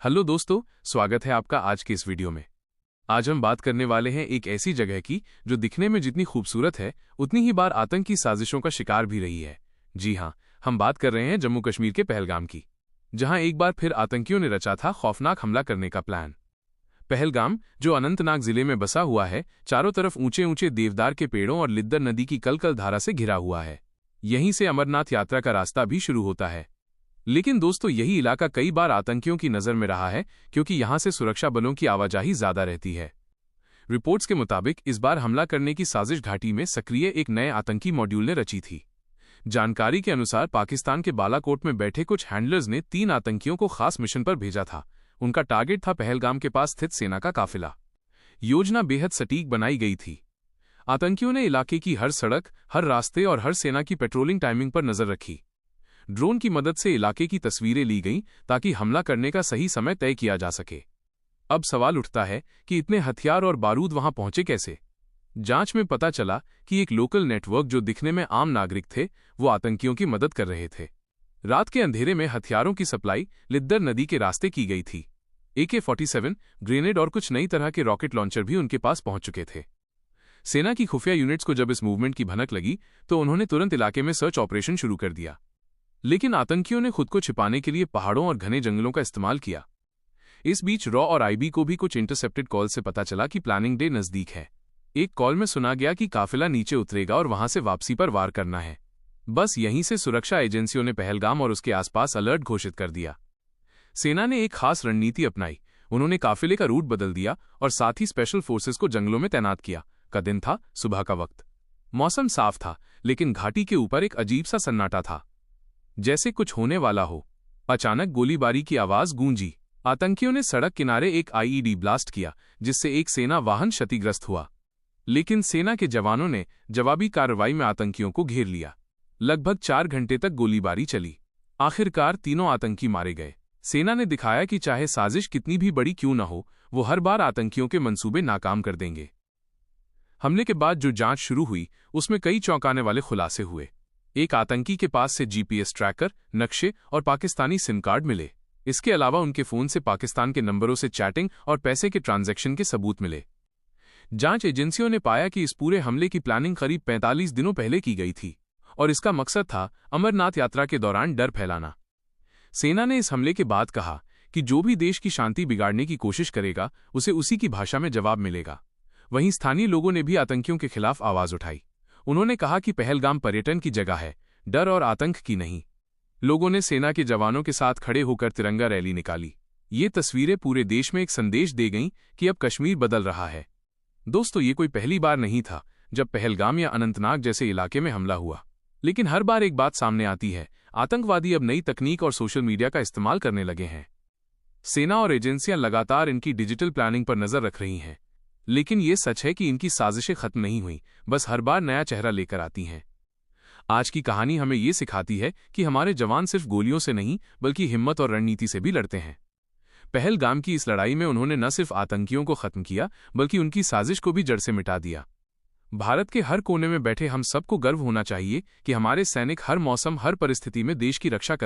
Hello दोस्तों, स्वागत है आपका आज के इस वीडियो में। आज हम बात करने वाले हैं एक ऐसी जगह की जो दिखने में जितनी खूबसूरत है उतनी ही बार आतंकी साजिशों का शिकार भी रही है। जी हाँ, हम बात कर रहे हैं जम्मू कश्मीर के पहलगाम की, जहां एक बार फिर आतंकियों ने रचा था खौफनाक हमला करने का प्लान। पहलगाम, जो अनंतनाग जिले में बसा हुआ है, चारों तरफ ऊंचे ऊंचे देवदार के पेड़ों और लिद्दर नदी की कलकल धारा से घिरा हुआ है। यहीं से अमरनाथ यात्रा का रास्ता भी शुरू होता है। लेकिन दोस्तों, यही इलाका कई बार आतंकियों की नज़र में रहा है, क्योंकि यहां से सुरक्षा बलों की आवाजाही ज्यादा रहती है। रिपोर्ट्स के मुताबिक इस बार हमला करने की साजिश घाटी में सक्रिय एक नए आतंकी मॉड्यूल ने रची थी। जानकारी के अनुसार पाकिस्तान के बालाकोट में बैठे कुछ हैंडलर्स ने 3 आतंकियों को खास मिशन पर भेजा था। उनका टारगेट था पहलगाम के पास स्थित सेना का काफिला। योजना बेहद सटीक बनाई गई थी। आतंकियों ने इलाके की हर सड़क, हर रास्ते और हर सेना की पेट्रोलिंग टाइमिंग पर नजर रखी। ड्रोन की मदद से इलाके की तस्वीरें ली गईं ताकि हमला करने का सही समय तय किया जा सके। अब सवाल उठता है कि इतने हथियार और बारूद वहां पहुंचे कैसे? जांच में पता चला कि एक लोकल नेटवर्क जो दिखने में आम नागरिक थे, वो आतंकियों की मदद कर रहे थे। रात के अंधेरे में हथियारों की सप्लाई लिद्दर नदी के रास्ते की गई थी। AK-47, ग्रेनेड और कुछ नई तरह के रॉकेट लॉन्चर भी उनके पास पहुंच चुके थे। सेना की खुफिया यूनिट्स को जब इस मूवमेंट की भनक लगी तो उन्होंने तुरंत इलाके में सर्च ऑपरेशन शुरू कर दिया। लेकिन आतंकियों ने खुद को छिपाने के लिए पहाड़ों और घने जंगलों का इस्तेमाल किया। इस बीच रॉ और IB को भी कुछ इंटरसेप्टेड कॉल से पता चला कि प्लानिंग डे नजदीक है। एक कॉल में सुना गया कि काफिला नीचे उतरेगा और वहां से वापसी पर वार करना है। बस यहीं से सुरक्षा एजेंसियों ने पहलगाम और उसके आसपास अलर्ट घोषित कर दिया। सेना ने एक खास रणनीति अपनाई। उन्होंने काफिले का रूट बदल दिया और साथ ही स्पेशल फोर्सेस को जंगलों में तैनात किया। का दिन था, सुबह का वक्त। मौसम साफ था, लेकिन घाटी के ऊपर एक अजीब सा सन्नाटा था, जैसे कुछ होने वाला हो। अचानक गोलीबारी की आवाज गूंजी। आतंकियों ने सड़क किनारे एक IED ब्लास्ट किया, जिससे एक सेना वाहन क्षतिग्रस्त हुआ। लेकिन सेना के जवानों ने जवाबी कार्रवाई में आतंकियों को घेर लिया। लगभग 4 घंटे तक गोलीबारी चली। आखिरकार तीनों आतंकी मारे गए। सेना ने दिखाया कि चाहे साजिश कितनी भी बड़ी क्यों न हो, वो हर बार आतंकियों के मंसूबे नाकाम कर देंगे। हमले के बाद जो जांच शुरू हुई, उसमें कई चौंकाने वाले खुलासे हुए। एक आतंकी के पास से GPS ट्रैकर, नक्शे और पाकिस्तानी सिम कार्ड मिले। इसके अलावा उनके फोन से पाकिस्तान के नंबरों से चैटिंग और पैसे के ट्रांजैक्शन के सबूत मिले। जांच एजेंसियों ने पाया कि इस पूरे हमले की प्लानिंग करीब 45 दिनों पहले की गई थी और इसका मकसद था अमरनाथ यात्रा के दौरान डर फैलाना। सेना ने इस हमले के बाद कहा कि जो भी देश की शांति बिगाड़ने की कोशिश करेगा, उसे उसी की भाषा में जवाब मिलेगा। वहीं स्थानीय लोगों ने भी आतंकियों के खिलाफ आवाज उठाई। उन्होंने कहा कि पहलगाम पर्यटन की जगह है, डर और आतंक की नहीं। लोगों ने सेना के जवानों के साथ खड़े होकर तिरंगा रैली निकाली। ये तस्वीरें पूरे देश में एक संदेश दे गईं कि अब कश्मीर बदल रहा है। दोस्तों, ये कोई पहली बार नहीं था जब पहलगाम या अनंतनाग जैसे इलाके में हमला हुआ। लेकिन हर बार एक बात सामने आती है, आतंकवादी अब नई तकनीक और सोशल मीडिया का इस्तेमाल करने लगे हैं। सेना और एजेंसियां लगातार इनकी डिजिटल प्लानिंग पर नजर रख रही हैं। लेकिन ये सच है कि इनकी साजिशें खत्म नहीं हुई, बस हर बार नया चेहरा लेकर आती हैं। आज की कहानी हमें ये सिखाती है कि हमारे जवान सिर्फ गोलियों से नहीं, बल्कि हिम्मत और रणनीति से भी लड़ते हैं। पहलगाम की इस लड़ाई में उन्होंने न सिर्फ आतंकियों को खत्म किया, बल्कि उनकी साजिश को भी जड़ से मिटा दिया। भारत के हर कोने में बैठे हम सबको गर्व होना चाहिए कि हमारे सैनिक हर मौसम, हर परिस्थिति में देश की रक्षा कर